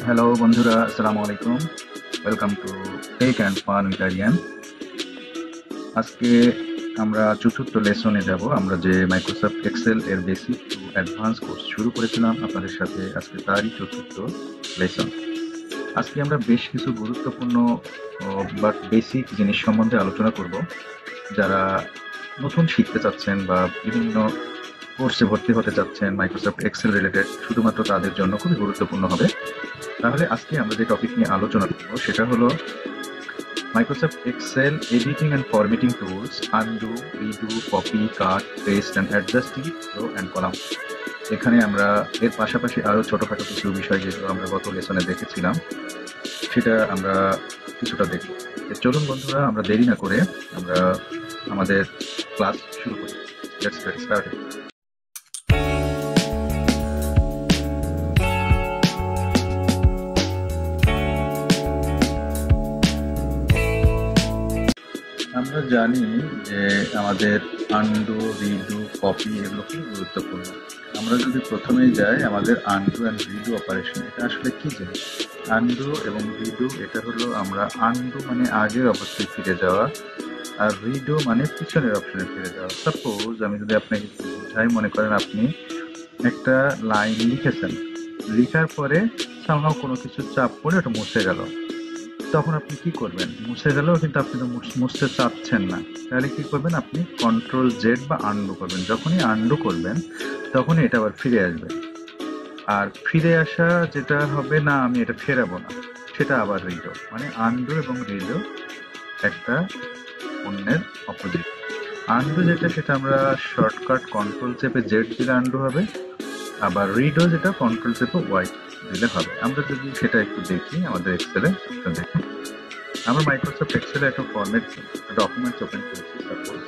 Hello বন্ধুরা, আসসালামু আলাইকুম। Welcome to tech and fun with Aryan. আজকে আমরা চতুর্থ লেসনে যাব। আমরা যে মাইক্রোসফট এক্সেল এর বেসিক টু অ্যাডভান্স কোর্স শুরু করেছিলাম আপনাদের সাথে, আজকে তারই চতুর্থ লেসন। আজকে আমরা বেশ কিছু গুরুত্বপূর্ণ বাট বেসিক জিনিস সম্বন্ধে আলোচনা করব। যারা নতুন শিখতে চাচ্ছেন বা বিভিন্ন কোর্সে ভর্তি হতে চাচ্ছেন মাইক্রোসফট এক্সেল রিলেটেড, শুধুমাত্র তাদের জন্য খুবই গুরুত্বপূর্ণ হবে। তাহলে আজকে আমরা যে টপিক নিয়ে আলোচনা করব সেটা হলো Microsoft Excel editing and formatting tools, undo, redo, copy, cut, paste and adjusting row and column. এখানে আমরা এর পাশাপাশি আরও ছোটোখাটো কিছু বিষয় যেগুলো আমরা গত লেসনে দেখেছিলাম সেটা আমরা কিছুটা দেখব। চলুন বন্ধুরা, আমরা দেরি না করে আমরা আমাদের ক্লাস শুরু করি। Let's get started. আমরা জানি যে আমাদের আনডু, রিডু, কপি এগুলো খুব গুরুত্বপূর্ণ। আমরা যদি প্রথমেই যাই আমাদের আনডু অ্যান্ড রিডু অপারেশন, এটা আসলে কি জিনিস? আনডু এবং রিডু এটা হলো, আমরা আনডু মানে আগের অবস্থায় ফিরে যাওয়া, আর রিডু মানে পিছনের অপশনে ফিরে যাওয়া। সাপোজ আমি যদি আপনাকে বোঝাই, মনে করেন আপনি একটা লাইন লিখেছেন, লিখার পরে সামহাও কোনো কিছু চাপ পড়ে ওটা মুছে গেল। তখন আপনি কি করবেন? মুছে গেলেও কিন্তু আপনি তো মুছতে চাচ্ছেন না, তাহলে কি করবেন? আপনি কন্ট্রোল জেড বা আনডু করবেন। যখনই আনডু করবেন তখনই এটা আবার ফিরে আসবে। আর ফিরে আসা যেটা হবে না, আমি এটা ফেরাবো না, সেটা আবার রিডো। মানে আনডু এবং রিডো একটা অন্যের অপোজিট। আনডু যেটা, সেটা আমরা শর্টকাট কন্ট্রোল চেপে জেড দিলে আনডু হবে, আবার রিডো যেটা কন্ট্রোল চেপে ওয়াই দিলে হবে। আমরা যদি সেটা একটু দেখি আমাদের এক্সেলে, দেখুন আমরা মাইক্রোসফট এক্সেলে একটা ফরম্যাট ডকুমেন্টস ওপেন করেছি। সাপোজ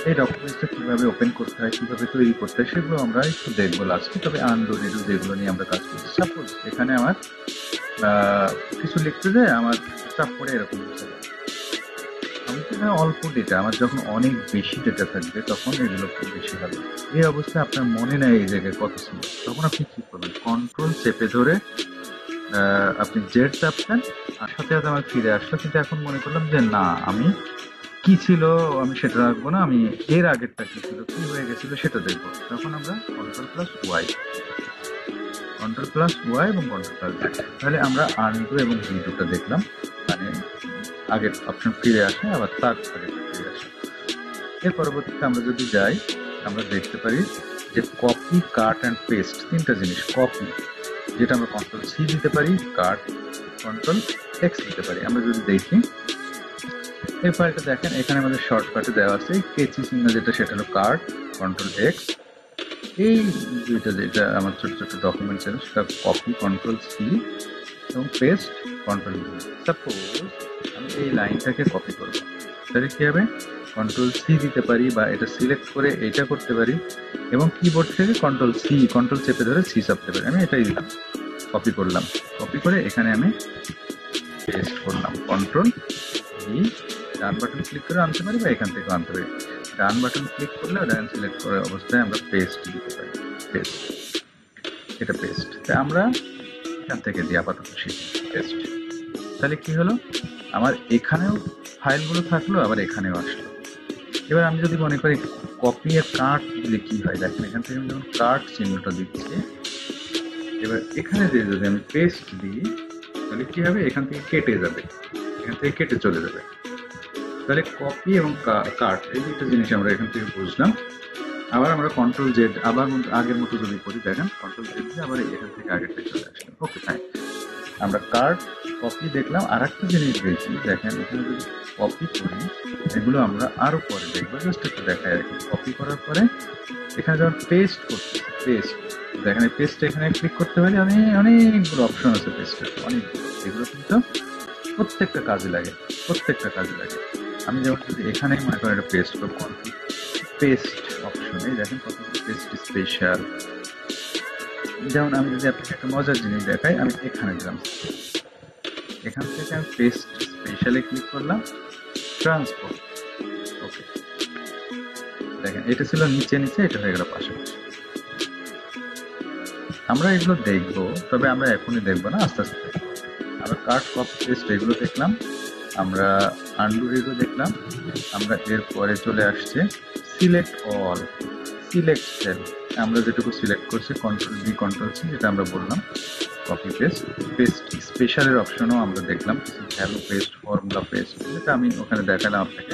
এই ডকুমেন্টসটা কীভাবে ওপেন করতে হয়, কীভাবে তৈরি করতে হয়, সেগুলো আমরা একটু দেখবো লাস্টে। তবে আনডু রিডু যেগুলো নিয়ে আমরা কাজ করছি, সাপোজ এখানে আমার কিছু লিখতে যায়, আমার চাপ পড়ে এরকম লিখতে যায়। আমি তো অল্প ডেটা, আমার যখন অনেক বেশি ডেটা থাকবে তখন এগুলো খুব বেশি হবে। এই অবস্থায় আপনার মনে নেই এই জায়গায় কত ছিল, তখন আপনি কি করবেন? কন্ট্রোল চেপে ধরে আপনি জেড চাপছেন, আর সাথে সাথে আমার ফিরে আসলো। কিন্তু এখন মনে করলাম যে না, আমি কি ছিল আমি সেটা রাখবো না, আমি এর আগেরটা কি ছিল, কি হয়ে গেছিল সেটা দেখবো। তখন আমরা control plus Y, control plus Y এবং কন্ট্রোল প্লাস জেড। তাহলে আমরা আনডু এবং রিডুটা দেখলাম, মানে আগের অপশন ফিরে আসে, আবার তার আগে ফিরে আসে। এর পরবর্তীতে আমরা যদি যাই, আমরা দেখতে পারি যে কপি, কাট অ্যান্ড পেস্ট তিনটা জিনিস। কপি যেটা আমরা কন্ট্রোল সি দিতে পারি, কাট কন্ট্রোল এক্স দিতে পারি। আমরা যদি দেখি এই ফাইলটা দেখেন, এখানে আমাদের শর্টকাটে দেওয়া আছে কেচি চিহ্ন যেটা, সেটা হলো কাট কন্ট্রোল এক্স। এই দুইটা যেটা আমার ছোট ছোট ডকুমেন্টস আছে, সেটা কপি কন্ট্রোল সি এবং পেস্ট কন্ট্রোল ভি। সাপোজ আমি এই লাইনটাকে কপি করব, তাহলে কি হবে? কন্ট্রোল সি দিতে পারি বা এটা সিলেক্ট করে এইটা করতে পারি, এবং কিবোর্ড থেকে কন্ট্রোল চেপে ধরে সি চাপতে পারি। আমি এটাই দিলাম, কপি করলাম, কপি করে এখানে আমি পেস্ট করলাম, কন্ট্রোল ভি। ডান বাটন ক্লিক করে আনতে পারি বা এখান থেকে আনতে পারি। ডান বাটন ক্লিক করলে ডান সিলেক্ট করার অবস্থায় আমরা পেস্ট দিতে পারি, পেস্ট, এটা পেস্ট। আমরা এখান থেকে দিই আপাতত পেস্ট। তাহলে কি হলো? আমার এখানেও ফাইলগুলো থাকলো, আবার এখানেও আসলো। এবার আমি যদি মনে করি কপি আর কাট দিলে কি হয়, দেখেন এখান থেকে আমি যখন কাট চিহ্নটা দিচ্ছি, এবার এখানে দিয়ে যদি আমি পেস্ট দিই, তাহলে কি হবে? এখান থেকে কেটে যাবে, এখান থেকে কেটে চলে যাবে। তাহলে কপি এবং কাট এই দুটো জিনিস আমরা এখান থেকে বুঝলাম। আবার আমরা কন্ট্রোল জেড আবার আগের মতো যদি করি, দেখেন কন্ট্রোল জেড দিয়ে আবার এখান থেকে আগেরটা চলে আসলো। ওকে, ফাইন। আমরা কাট কপি দেখলাম। আর একটা জিনিস দেখি, দেখেন এখানে যদি কপি করি, এগুলো আমরা আরো পরে দেখবো, জাস্ট একটু দেখাই আর কি। কপি করার পরে এখানে যখন পেস্ট করছি, পেস্ট, দেখেন এই পেস্ট এখানে ক্লিক করতে পারি আমি, অনেকগুলো অপশন আছে পেস্টের, অনেকগুলো। এগুলো কিন্তু প্রত্যেকটা কাজে লাগে, প্রত্যেকটা কাজে লাগে। আমি যেমন যদি এখানে মনে করেন এটা পেস্ট করবো, পেস্ট অপশনে দেখেন কতগুলো পেস্ট স্পেশাল। যেমন আমি যদি আপনাকে একটা মজার জিনিস দেখাই, আমি এখানে দিলাম, এখান থেকে আমি পেস্ট স্পেশালে ক্লিক করলাম, ট্রান্সপোর্ট। ওকে, দেখেন এটা ছিল নিচে নিচে, এটা হয়ে গেল পাশাপাশি। আমরা এগুলো দেখবো, তবে আমরা এখনই দেখবো না, আস্তে আস্তে দেখবো। আমরা কাট কপি পেস্ট এগুলো দেখলাম, আমরা আন্ডু রিডু দেখলাম, আমরা এরপরে চলে আসছে সিলেক্ট অল, সিলেক্ট সেল। আমরা যেটুকু সিলেক্ট করছি কন্ট্রোল বি কন্ট্রোল সি, যেটা আমরা বললাম কপি পেস্ট। পেস্ট স্পেশালের অপশনও আমরা দেখলাম, কিছু ভ্যালু পেস্ট, ফর্মুলা পেস্ট, যেটা আমি ওখানে দেখালাম আপনাকে।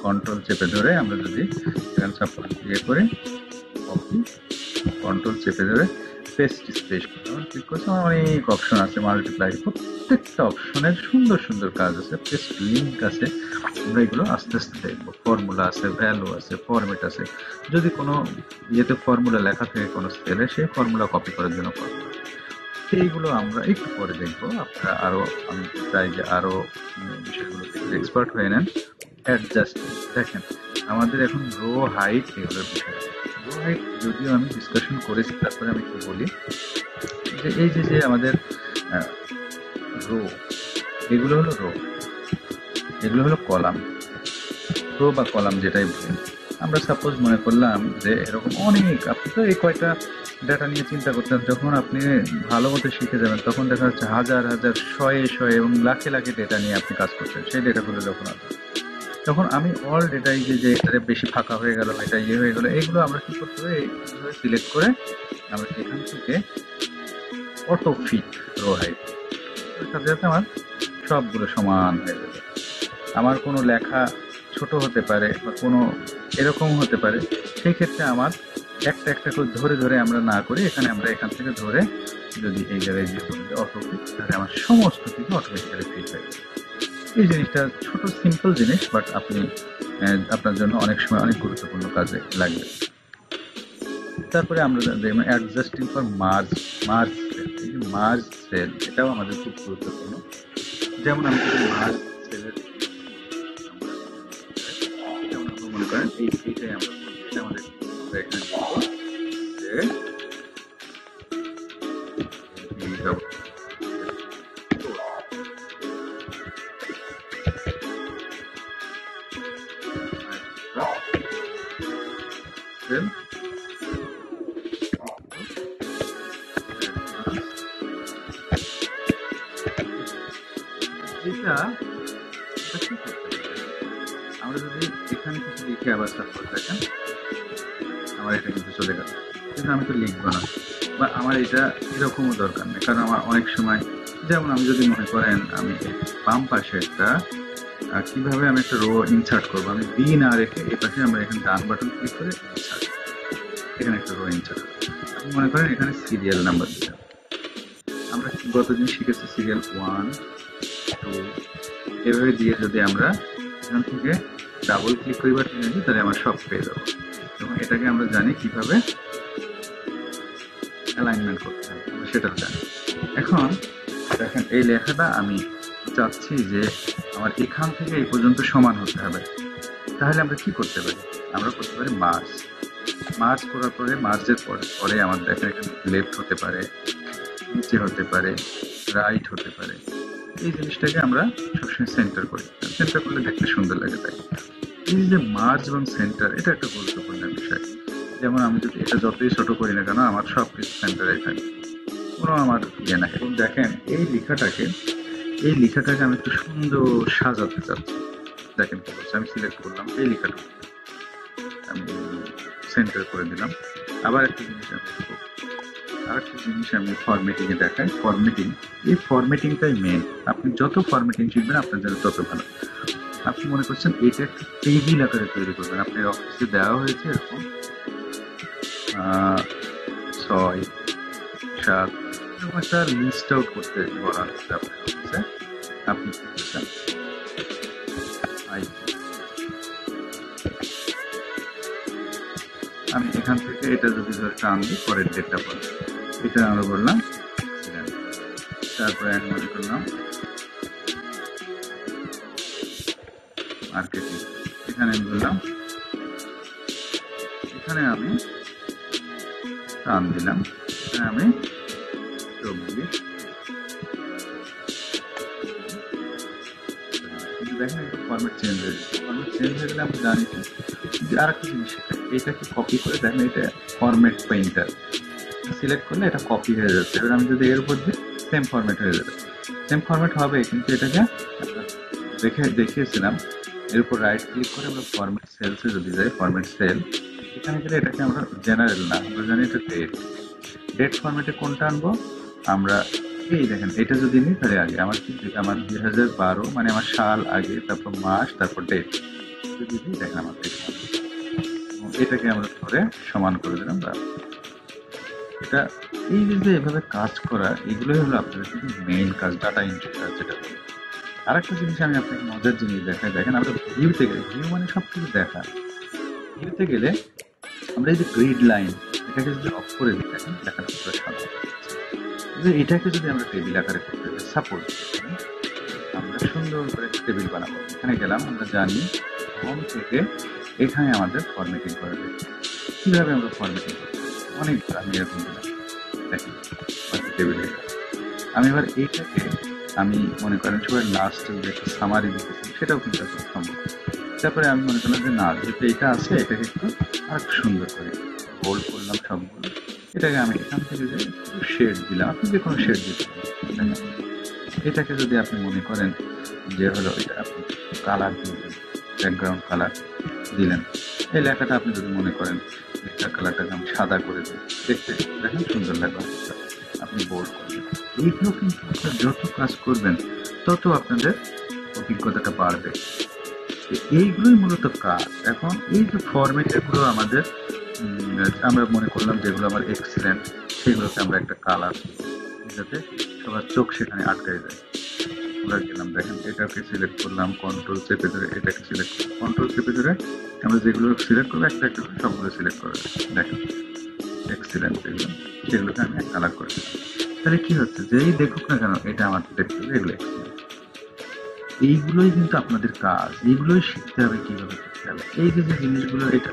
কন্ট্রোল চেপে ধরে আমরা যদি এখানে সাপোজ ইয়ে করে কপি, কন্ট্রোল চেপে ধরে পেস্ট স্পেস ক্লিক করছি, আমার অনেক অপশন আছে, মাল্টিপ্লাই, প্রত্যেকটা অপশনের সুন্দর সুন্দর কাজ আছে, পেস্ট লিঙ্ক আছে। আমরা এগুলো আস্তে আস্তে দেখবো। ফর্মুলা আছে, ভ্যালু আছে, ফরম্যাট আছে। যদি কোনো ইয়েতে ফর্মুলা লেখা থাকে কোনো সেলে, সেই ফর্মুলা কপি করার জন্য ফর্মুলা, সেইগুলো আমরা একটু পরে দেখবো। আপনারা আরো, আমি চাই যে আরো বিষয়গুলো এক্সপার্ট হয়ে নেন। অ্যাডজাস্ট দেখেন, আমাদের এখন রো হাইট এগুলোর বিষয় আছে। রো হাইট যদিও আমি ডিসকাশন করেছি, তারপরে আমি একটু বলি যে এই যে আমাদের রো, এগুলো হলো রো, এগুলো হলো কলাম। রো বা কলাম যেটাই বলি, আমরা সাপোজ মনে করলাম যে এরকম অনেক, আপনি তো এই কয়টা ডাটা নিয়ে চিন্তা করতেন, যখন আপনি ভালো মতো শিখে যাবেন তখন দেখা যাচ্ছে হাজার হাজার, শয়ে শয়ে এবং লাখে লাখে ডেটা নিয়ে আপনি কাজ করছেন। সেই ডেটাগুলো যখন আসবে, তখন আমি অল ডেটাই যে এটা বেশি ফাঁকা হয়ে গেল, এটা ইয়ে হয়ে গেল, এগুলো আমরা কি করতে হবে, এইভাবে সিলেক্ট করে আমরা এখান থেকে অটো ফিট রো হাইট, সাথে সাথে আমার সবগুলো সমান হয়ে যাবে। আমার কোনো লেখা ছোট হতে পারে বা কোনো এরকম হতে পারে, সেই ক্ষেত্রে আমার একটা একটা করে ধরে ধরে আমরা না করে, এখানে আমরা এখান থেকে ধরে যদি এই জায়গায় যে অটো ফিট, তাহলে আমার সমস্ত কিছু অটোমেটিক্যালি ফিট হয়ে যাবে। এই জিনিসটা ছোট সিম্পল জিনিস, বাট আপনি আপনার জন্য অনেক সময় অনেক গুরুত্বপূর্ণ কাজে লাগবে। তারপরে আমরা দেখবেন adjusting for merge, merge cell. এই যে মার্জ সেল, এটাও আমাদের খুব গুরুত্বপূর্ণ। যেমন আমি যদি মার্জ সেলের, যেমন আমরা মনে করেন এইটাই আমরা এটা আমাদের এখানে সেল এটা আমরা যদি এখানে কিছু লিখে আবার সাপোজ দেখেন, আমার এটা কিন্তু চলে গেল, কিন্তু আমি তো লিখবো না, বা আমার এটা এরকমও দরকার নেই। কারণ আমার অনেক সময়, যেমন আমি যদি মনে করেন আমি বাম পাশে একটা কিভাবে আমি একটা রো ইনসার্ট করবো, আমি বি না রেখে এই পাশে আমরা এখানে ডান বাটন ক্লিক করে ইনসার্ট, এখানে একটা রো ইনসার্ট। আপনি মনে করেন এখানে সিরিয়াল নাম্বার দিলাম, আমরা গতদিন শিখেছি সিরিয়াল 1 2 এভাবে দিয়ে যদি আমরা এখান থেকে ডাবল ক্লিক করি বা টেনে দিই, তাহলে আমরা সব পেয়ে যাবো। এবং এটাকে আমরা জানি কিভাবে অ্যালাইনমেন্ট করতে হবে, সেটাও জানি। এখন দেখেন এই লেখাটা আমি চাচ্ছি যে আমার এখান থেকে এই পর্যন্ত সমান হতে হবে, তাহলে আমরা কি করতে পারি, আমরা করতে পারি মার্জ। মার্জ করার পরে, মার্জের পরে আমার দেখেন এখানে লেফট হতে পারে, নিচে হতে পারে, রাইট হতে পারে। এই জিনিসটাকে আমরা সবসময় সেন্টার করি, সেন্টার করলে দেখতে সুন্দর লাগে। তাই এই যে মার্জ এবং সেন্টার, এটা একটা গুরুত্বপূর্ণ বিষয়। যেমন আমি যদি এটা যতই ছোট করি না কেন, আমার সব কিছু সেন্টারে থাকে, কোনো আমার ইয়ে না। এবং দেখেন এই লেখাটাকে আমি একটু সুন্দর সাজাতে চাচ্ছি। দেখেন কি বলছে, আমি সিলেক্ট করলাম এই লেখাটা, আমি সেন্টার করে দিলাম। আবার একটা জিনিস আমি ফরম্যাটিং এ দেখাই। ফরম্যাটিং, এই ফরম্যাটিংটাই মেন। আপনি যত ফরম্যাটিং শিখবেন আপনার জন্য তত ভালো। আপনি মনে করছেন এটা একটা টেবিল আকারে তৈরি করবেন, আপনার অফিসে দেওয়া হয়েছে এরকম 6 7 এরকম একটা লিস্ট আউট করতে বলা হচ্ছে আপনার অফিসে। আপনি কি করছেন, আমি এখান থেকে এটা যদি ধরে টান দিই, পরের ডেটটা বলি, এটা আমরা বললাম, তারপরে আমি মনে করলাম মার্কেটিং, এখানে আমি বললাম, এখানে আমি টান দিলাম, এখানে আমি 24। কিন্তু দেখেন একটু ফরম্যাট চেঞ্জ হয়ে যাচ্ছে। ফরম্যাট চেঞ্জ হয়ে গেলে আমরা জানি যে আর একটা জিনিস শেখাই, এটাকে কপি করে দেখেন, এটা ফরম্যাট পেইন্টার। সিলেক্ট করলে এটা কপি হয়ে যাচ্ছে। এবার আমি যদি এর উপর দিই সেম ফরম্যাট হয়ে যাবে। সেম ফরম্যাট হবে, কিন্তু এটাকে আমরা দেখিয়েছিলাম এর উপর রাইট ক্লিক করে আমরা ফরম্যাট সেলসে যদি যাই, ফরম্যাট সেল, এখানে গেলে এটাকে আমরা জেনারেল না, আমরা জানি এটা ডেট ফরম্যাটে কোনটা আনবো আমরা। এই দেখেন এটা যদি নিই তাহলে আগে আমার 2012 মানে আমার সাল আগে, তারপর মাস, তারপর ডেট যদি দিই দেখেন আমার এটাকে আমরা ধরে সমান করে দিলাম। বা এটা এই যে এভাবে কাজ করা, এগুলোই হলো আপনাদের কিন্তু মেইন কাজ, ডাটা এন্ট্রি কাজ যেটা। আর একটা জিনিস আমি আপনাকে মজার জিনিস দেখাই, দেখেন আমরা ভিউতে গেলে, ভিউ মানে সব কিছু দেখা, ভিউতে গেলে আমরা এই যে গ্রিড লাইন এটাকে যদি অফ করে দিই দেখেন দেখাটা পুরো সাদা। এটাকে যদি আমরা টেবিল আকারে করতে চাই, সাপোজ আমরা সুন্দর করে টেবিল বানাবো, এখানে গেলাম, আমরা জানি হোম থেকে এখানে আমাদের ফরম্যাটিং করা যায়। কিভাবে আমরা ফরম্যাটিং করবো, অনেক আমি এরকম দিলাম দেখেন টেবিলে। আমি এবার এইটাকে আমি মনে করেন সবাই লাস্ট যে একটা সামারি দিতেছি সেটাও কিন্তু এখন সম্ভব। তারপরে আমি মনে করলাম যে না, যেহেতু এটা আছে এটাকে একটু আর সুন্দর করে বোল্ড করলাম সবগুলো। এটাকে আমি এখান থেকে যে শেড দিলাম, আপনি যে কোনো শেড দিতে পারেন। এটাকে যদি আপনি মনে করেন যে হলো এটা আপনি কালার দিলেন, ব্যাকগ্রাউন্ড কালার দিলেন, এই লেখাটা আপনি যদি মনে করেন লেখার কালারটাকে আমি সাদা করে দিই, দেখতে দেখেন সুন্দর লাগবে, আপনি বোল্ড করবেন। এইগুলো কিন্তু আপনার যত কাজ করবেন তত আপনাদের অভিজ্ঞতাটা বাড়বে। এইগুলোই মূলত কাজ। এখন এই যে ফরম্যাট এগুলো আমাদের আমরা মনে করলাম যেগুলো আমার এক্সিলেন্ট, সেগুলোকে আমরা একটা কালার যাতে সবার চোখ সেখানে আটকাই যায়। আমরা গেলাম দেখেন এটাকে সিলেক্ট করলাম, কন্ট্রোল চেপে ধরে এটাকে সিলেক্ট করলাম, কন্ট্রোল চেপে ধরে আমরা যেগুলো সিলেক্ট করবো একটা একটা করে সবগুলো সিলেক্ট করে দেখেন এক্সিলেন্ট যেগুলো, সেগুলোকে আমি কালার করে দিলাম। তাহলে কি হচ্ছে, যেই দেখুক না কেন এটা আমার দেখতে হবে এগুলো এক্সিলেন্ট। এইগুলোই কিন্তু আপনাদের কাজ, এইগুলোই শিখতে হবে কিভাবে করতে হবে। এই যে যে জিনিসগুলো, এটা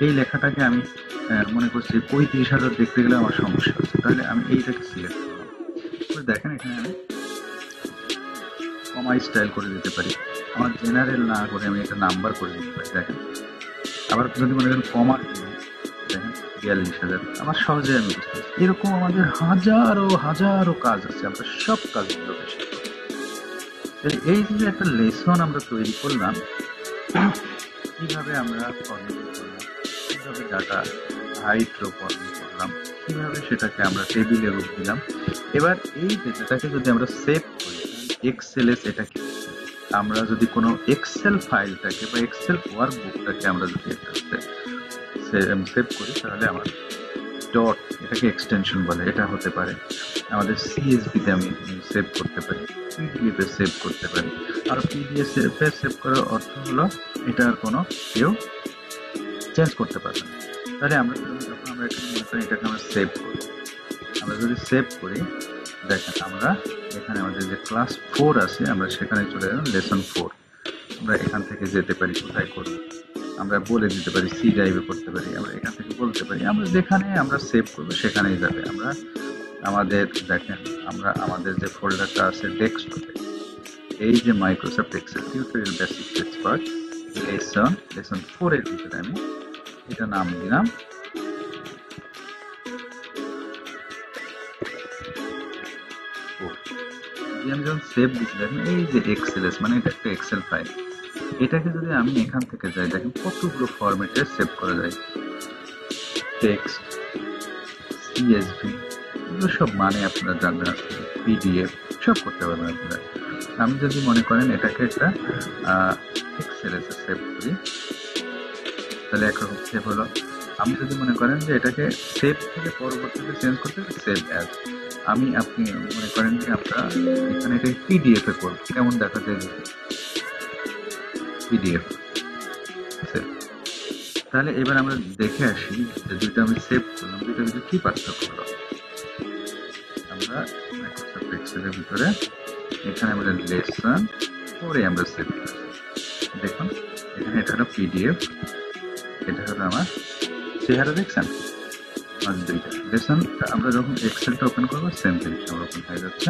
এই লেখাটাকে আমি মনে করছি 35,000 দেখতে গেলে আমার সমস্যা হচ্ছে, তাহলে আমি এইটাকে সিলেক্ট করলাম। দেখেন এখানে আমি কমা স্টাইল করে দিতে পারি, আমার জেনারেল না করে আমি এটা নাম্বার করে দিতে পারি। দেখেন আবার যদি মনে করেন কমা দেখেন 42,000, আমার সহজে আমি বুঝতে পারছি। এরকম আমাদের হাজারো হাজারো কাজ আছে, আমরা সব কাজগুলোকে শিখব। এই যে একটা লেসন আমরা তৈরি করলাম, কিভাবে আমরা ফরম্যাটিং করলাম, কিভাবে ডাটা হাইট রো ফরম্যাট করলাম, কিভাবে সেটাকে আমরা টেবিলে রূপ দিলাম। এবার এই ডেটাটাকে যদি আমরা সেভ করি এক্সেলে, এটাকে আমরা যদি কোনো এক্সেল ফাইলটাকে বা এক্সেল ওয়ার্কবুকটাকে আমরা যদি একটা সেভ করি, তাহলে আমার ডট, এটাকে এক্সটেনশন বলে, এটা হতে পারে আমাদের সিএসভিতে আমি সেভ করতে পারি, পিডিএফ এ সেভ করতে পারি। আর পিডিএফ এ সেভ করার অর্থ হলো এটা আর কোনো কেউ চেঞ্জ করতে পারবে না। তাহলে আমরা যখন আমরা এখানে মনে করি এটাকে আমরা সেভ করি, আমরা যদি সেভ করি দেখেন আমরা এখানে আমাদের যে ক্লাস 4 আছে আমরা সেখানে চলে গেলাম, লেসন 4। আমরা এখান থেকে যেতে পারি কোথায় করব, আমরা বলে দিতে পারি সি ড্রাইভে করতে পারি, আমরা এখান থেকে বলতে পারি, আমরা যেখানে আমরা সেভ করবো সেখানেই যাবে। আমরা আমাদের দেখেন আমরা আমাদের যে ফোল্ডারটা আছে ডেস্কটপে, এই যে Microsoft Excel tutorial basic expert lesson 4 এর ভিতরে আমি এটা নাম দিলাম আমি যখন সেভ দিচ্ছি দেখেন এই যে এক্সেলএস মানে এটা একটা এক্সেল ফাইল। এটাকে যদি আমি এখান থেকে যাই দেখেন কতগুলো ফরম্যাটে সেভ করা যায়, টেক্সট, সিএসভি, এগুলো সব মানে আপনারা জানবেন, পিডিএফ সব করতে পারবেন আপনারা। আমি যদি মনে করেন এটাকে একটা এক্সেলএস এ সেভ করি তাহলে একরকম সেভ হলো। আমি যদি মনে করেন যে এটাকে সেভ থেকে পরবর্তীতে চেঞ্জ করতে সেভ অ্যাজ, আমি আপনি মনে করেন যে আমরা এখানে এটা পিডিএফ এ করব, কেমন দেখা যায় পিডিএফ। তাহলে এবার আমরা দেখে আসি যে দুইটা আমি সেভ করলাম, দুইটার ভিতরে কি পার্থক্য হলো। আমরা মাইক্রোসফট এক্সেলের ভিতরে এখানে আমাদের লেসন 4 এ আমরা সেভ করছি, দেখুন এখানে এটা হলো পিডিএফ, এটা হলো আমার চেহারা, দেখছেন দুইটা লেসন। আমরা যখন এক্সেলটা ওপেন করবো সেম জিনিস আমার ওপেন হয়ে যাচ্ছে।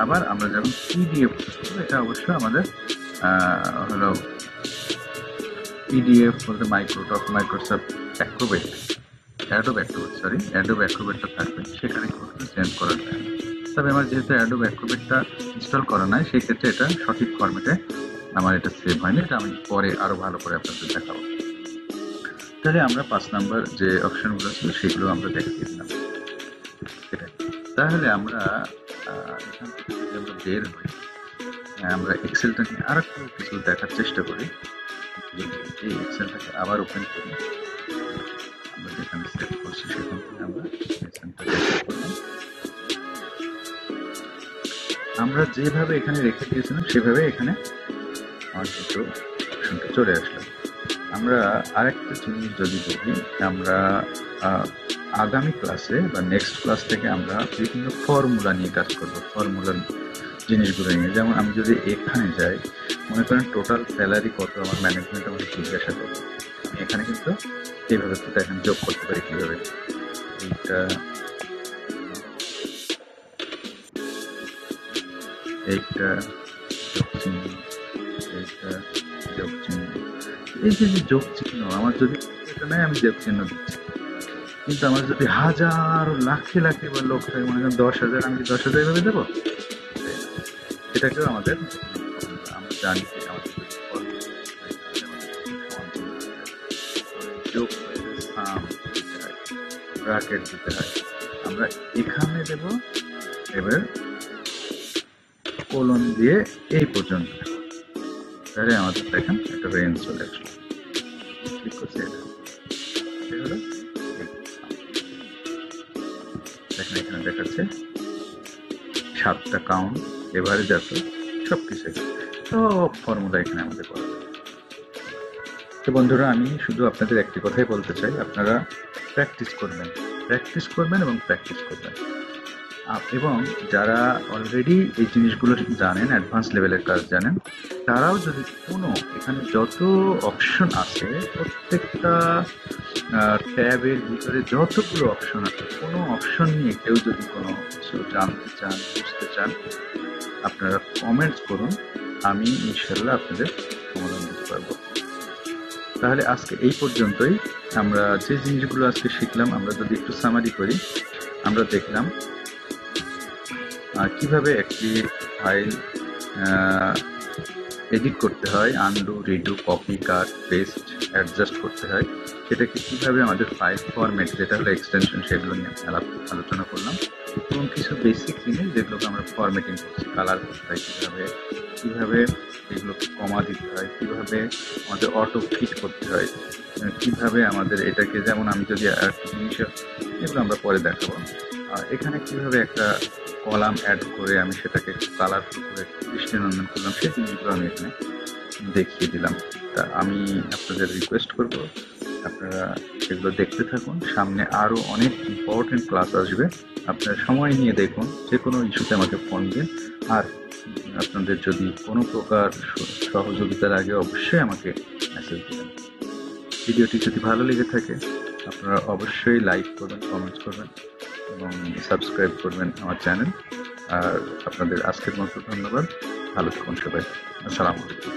আবার আমরা যখন পিডিএফ করবো, এটা অবশ্যই আমাদের হলো পিডিএফ বলতে মাইক্রোসফট অ্যাক্রোবেট, অ্যাডোব অ্যাক্রোব্যাটটা থাকবে, সেখানে চেঞ্জ করা যায় না। তবে আমার যেহেতু অ্যাডোব অ্যাক্রোব্যাটটা ইনস্টল করা নাই, সেই ক্ষেত্রে এটা সঠিক ফরম্যাটে আমার এটা সেভ হয়নি। এটা আমি পরে আরো ভালো করে আপনাদের দেখাবো। তাহলে আমরা 5 নাম্বার যে অপশনগুলো ছিল সেগুলো আমরা দেখিয়ে দিলাম। তাহলে আমরা এখান থেকে যদি আমরা বের হই, আমরা এক্সেলটা নিয়ে আর একটু কিছু দেখার চেষ্টা করি। এই এক্সেলটাকে আবার ওপেন করি, আমরা যেখানে সেভ করছি সেখান থেকে আমরা এক্সেলটা দেখতে করলাম। আমরা যেভাবে এখানে রেখে দিয়েছিলাম সেভাবে এখানে আমার কিন্তু অপশনটা চলে আসলো। আমরা আরেকটা জিনিস যদি দেখি, আমরা আগামী ক্লাসে বা নেক্সট ক্লাস থেকে আমরা বিভিন্ন ফর্মুলা নিয়ে কাজ করবো, ফর্মুলার জিনিসগুলো নিয়ে। যেমন আমি যদি এখানে যাই, মনে করেন টোটাল স্যালারি কত আমার ম্যানেজমেন্ট আমাকে জিজ্ঞাসা করবো, আমি এখানে কিন্তু এইভাবে দেখেন যোগ করতে পারি কিভাবে। এইটা যোগ চিহ্ন, এইটা যোগ চিহ্ন, এই যে যোগ চিহ্ন আমার যদি এটা নেই আমি যোগ চিহ্ন দিচ্ছি। কিন্তু আমার যদি হাজার লাখে লাখে বা লোক থাকে, মনে করেন 10,000, আমি 10,000 এভাবে দেবো, সেটাকেও আমাদের আমরা জানি যে আমাদের যোগ ব্র্যাকেট দিতে হয়। আমরা এখানে দেব, এবার কোলন দিয়ে এই পর্যন্ত, তাহলে আমাদের দেখেন একটা রেঞ্জ চলে আসলো। ক্লিক করছি, দেখেন এখানে দেখাচ্ছে 7টা কাউন্ট, এভারেজ এত, সবকিছু সব ফর্মুলা এখানে আমাদের করা যায়। তো বন্ধুরা, আমি শুধু আপনাদের একটি কথাই বলতে চাই, আপনারা প্র্যাকটিস করবেন এবং প্র্যাকটিস করবেন। এবং যারা অলরেডি এই জিনিসগুলো জানেন, অ্যাডভান্স লেভেলের কাজ জানেন, তারাও যদি কোনো এখানে যত অপশন আছে, প্রত্যেকটা ট্যাবের ভিতরে যতগুলো অপশন আছে, কোনো অপশন নিয়ে কেউ যদি কোনো কিছু জানতে চান, বুঝতে চান, আপনারা কমেন্টস করুন, আমি ইনশাল্লাহ আপনাদের সমাধান দিতে পারবো। তাহলে আজকে এই পর্যন্তই। আমরা যে জিনিসগুলো আজকে শিখলাম, আমরা যদি একটু সামারি করি, আমরা দেখলাম কিভাবে একটি ফাইল এডিট করতে হয়, undo, redo, copy, cut, paste, adjust করতে হয়, সেটাকে কিভাবে আমাদের ফাইল ফরম্যাট, যেটা হলো এক্সটেনশন, সেগুলো নিয়ে আলোচনা করলাম। এবং কিছু বেসিক জিনিস যেগুলোকে আমরা ফরম্যাটিং করছি, কালার করতে হয় কিভাবে এগুলোকে কমা দিতে হয়, কিভাবে আমাদের অটো ফিট করতে হয়, কিভাবে আমাদের এটাকে, যেমন আমি যদি একটা জিনিস, এগুলো আমরা পরে দেখাবো, এখানে কিভাবে একটা কলাম অ্যাড করে আমি সেটাকে কালারফুল করে দৃষ্টিনন্দন করলাম, সেই জিনিসগুলো আমি এখানে দেখিয়ে দিলাম। তা আমি আপনাদের রিকোয়েস্ট করব, আপনারা সেগুলো দেখতে থাকুন। সামনে আরও অনেক ইম্পর্টেন্ট ক্লাস আসবে, আপনারা সময় নিয়ে দেখুন, যে কোনো ইস্যুতে আমাকে ফোন দিন। আর আপনাদের যদি কোনো প্রকার সহযোগিতার আগে অবশ্যই আমাকে মেসেজ দেবেন। ভিডিওটি যদি ভালো লেগে থাকে, আপনারা অবশ্যই লাইক করবেন, কমেন্টস করবেন এবং সাবস্ক্রাইব করবেন আমার চ্যানেল। আর আপনাদের আজকের মতো ধন্যবাদ। ভালো থাকুন সবাই। আসসালামু আলাইকুম।